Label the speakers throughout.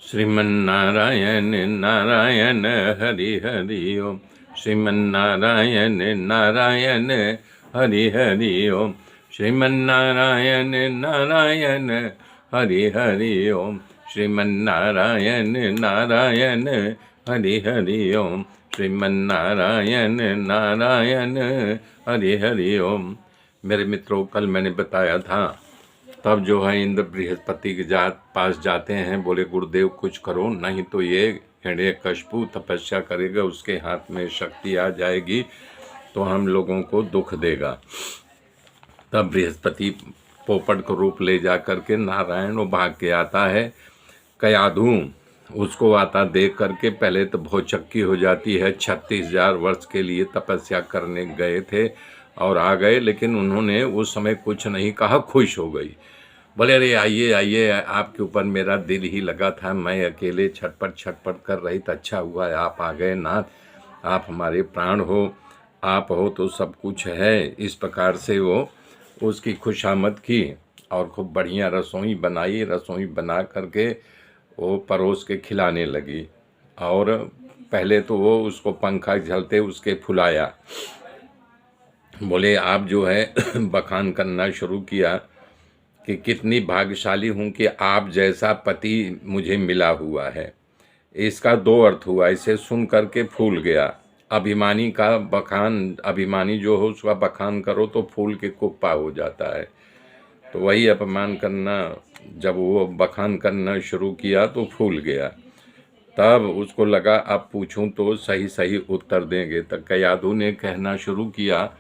Speaker 1: श्रीमन्नारायण नारायण हरि हरि ओम। श्रीमन्नारायण नारायण हरि हरि ओम। श्रीमन्नारायण नारायण हरि हरि ओम। श्रीमन्नारायण नारायण हरि हरि ओम। श्रीमन्नारायण नारायण हरि हरि ओम। मेरे मित्रों, कल मैंने बताया था, तब जो है इंद्र बृहस्पति के पास जाते हैं, बोले गुरुदेव कुछ करो, नहीं तो ये हिरण्यकशिपु तपस्या करेगा, उसके हाथ में शक्ति आ जाएगी तो हम लोगों को दुख देगा। तब बृहस्पति पोपट को रूप ले जा करके नारायण वो भाग के आता है। कयाधु उसको आता देख करके पहले तो भौचक्की हो जाती है। 36,000 वर्ष के लिए तपस्या करने गए थे और आ गए, लेकिन उन्होंने उस समय कुछ नहीं कहा, खुश हो गई। बोले अरे आइए आइए, आपके ऊपर मेरा दिल ही लगा था, मैं अकेले छटपट कर रही था, अच्छा हुआ आप आ गए नाथ, आप हमारे प्राण हो, आप हो तो सब कुछ है। इस प्रकार से वो उसकी खुशामद की और खूब बढ़िया रसोई बनाई। रसोई बना करके वो परोस के खिलाने लगी और पहले तो वो उसको पंखा झलते उसके फुलाया। बोले आप जो है बखान करना शुरू किया कि कितनी भाग्यशाली हूँ कि आप जैसा पति मुझे मिला हुआ है। इसका दो अर्थ हुआ, इसे सुन करके फूल गया। अभिमानी का बखान, अभिमानी जो हो उसका बखान करो तो फूल के कुप्पा हो जाता है, तो वही अपमान करना, जब वो बखान करना शुरू किया तो फूल गया। तब उसको लगा अब पूछूं तो सही सही उत्तर देंगे। तब कयाधु ने कहना शुरू किया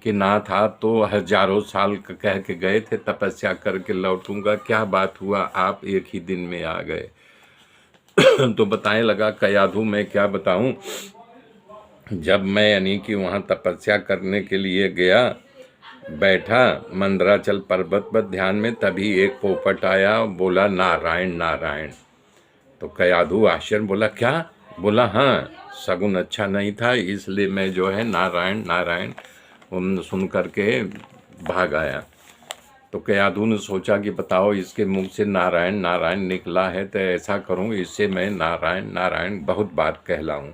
Speaker 1: कि नाथ आप तो हजारों साल कह के गए थे तपस्या करके लौटूंगा, क्या बात हुआ आप एक ही दिन में आ गए। तो बताने लगा कयाधु मैं क्या बताऊं, जब मैं यानी कि वहाँ तपस्या करने के लिए गया, बैठा मंदराचल पर्वत पर ध्यान में, तभी एक पोपट आया, बोला नारायण नारायण। तो कयाधु आश्चर्य, बोला क्या? बोला हाँ, शगुन अच्छा नहीं था, इसलिए मैं जो है नारायण नारायण सुन करके भाग आया। तो कयाधु ने सोचा कि बताओ इसके मुख से नारायण नारायण निकला है, तो ऐसा करूं इससे मैं नारायण नारायण बहुत बार कहलाऊं।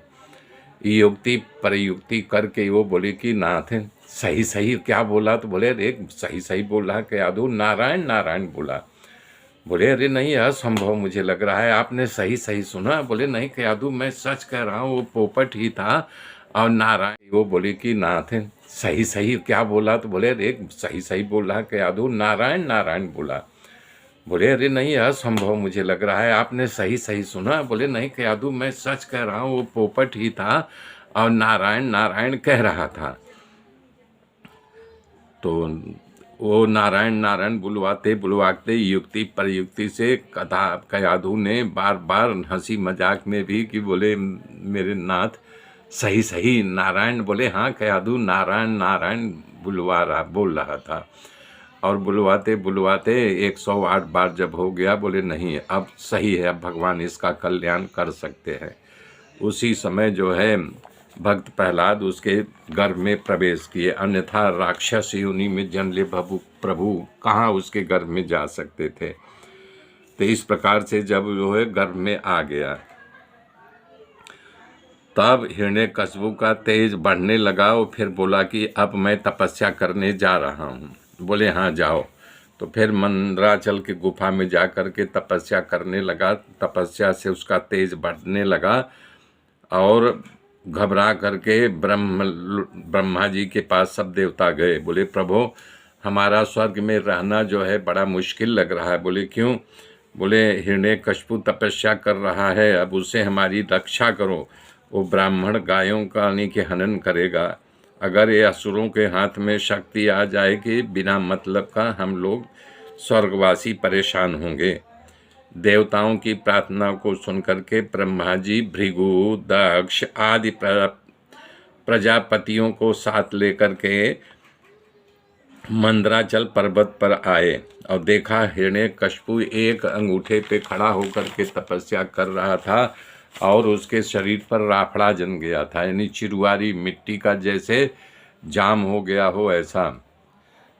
Speaker 1: युक्ति प्रयुक्ति करके वो बोले कि नाथ सही सही क्या बोला? तो बोले अरे सही सही बोला कयाधु, नारायण नारायण बोला। बोले अरे नहीं असंभव मुझे लग रहा है, आपने सही सही सुना। बोले नहीं कयाधु मैं सच कह रहा हूँ, वो पोपट ही था और नारायण। वो बोले कि नाथ सही सही क्या बोला? तो बोले अरे सही सही बोला कयाधु, नारायण नारायण बोला। बोले अरे नहीं असंभव मुझे लग रहा है, आपने सही सही सुना। बोले नहीं कयाधु मैं सच कह रहा हूँ, वो पोपट ही था और नारायण नारायण कह रहा था। तो वो नारायण नारायण बुलवाते बुलवाते युक्ति प्रयुक्ति से कथा कयाधु ने बार बार हंसी मजाक में भी कि बोले मेरे नाथ सही सही नारायण। बोले हाँ कयाधु नारायण नारायण बोल रहा था। और बुलवाते बुलवाते 108 बार जब हो गया, बोले नहीं अब सही है, अब भगवान इसका कल्याण कर सकते हैं। उसी समय जो है भक्त प्रहलाद उसके गर्भ में प्रवेश किए, अन्यथा राक्षस योनि में जन्म ले प्रभु कहाँ उसके गर्भ में जा सकते थे। तो इस प्रकार से जब जो है गर्भ में आ गया, तब हिरण्यकशिपु का तेज बढ़ने लगा। और फिर बोला कि अब मैं तपस्या करने जा रहा हूँ। बोले हाँ जाओ। तो फिर मंदराचल की गुफा में जा कर के तपस्या करने लगा। तपस्या से उसका तेज बढ़ने लगा और घबरा करके ब्रह्मा जी के पास सब देवता गए। बोले प्रभु हमारा स्वर्ग में रहना जो है बड़ा मुश्किल लग रहा है। बोले क्यों? बोले हिरण्यकशिपु तपस्या कर रहा है, अब उससे हमारी रक्षा करो, वो ब्राह्मण गायों का यानी कि हनन करेगा। अगर ये असुरों के हाथ में शक्ति आ जाएगी बिना मतलब का, हम लोग स्वर्गवासी परेशान होंगे। देवताओं की प्रार्थना को सुनकर के ब्रह्मा जी भृगु दक्ष आदि प्रजापतियों को साथ लेकर के मंदराचल पर्वत पर आए और देखा हिरण्यकशिपु एक अंगूठे पे खड़ा होकर के तपस्या कर रहा था और उसके शरीर पर राफड़ा जम गया था, यानी चिरुआरी मिट्टी का जैसे जाम हो गया हो ऐसा।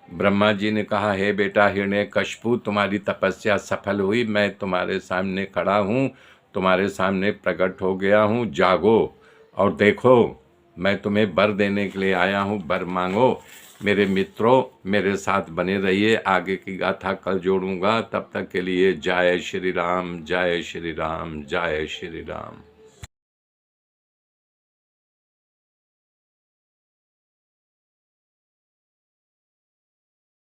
Speaker 1: ब्रह्मा जी ने कहा हे बेटा हिरण्यकशिपु तुम्हारी तपस्या सफल हुई, मैं तुम्हारे सामने खड़ा हूँ, तुम्हारे सामने प्रकट हो गया हूँ, जागो और देखो, मैं तुम्हें वर देने के लिए आया हूँ, वर मांगो। मेरे मित्रों, मेरे साथ बने रहिए, आगे की गाथा कल जोड़ूंगा। तब तक के लिए जय श्री राम, जय श्री राम, जय श्री राम।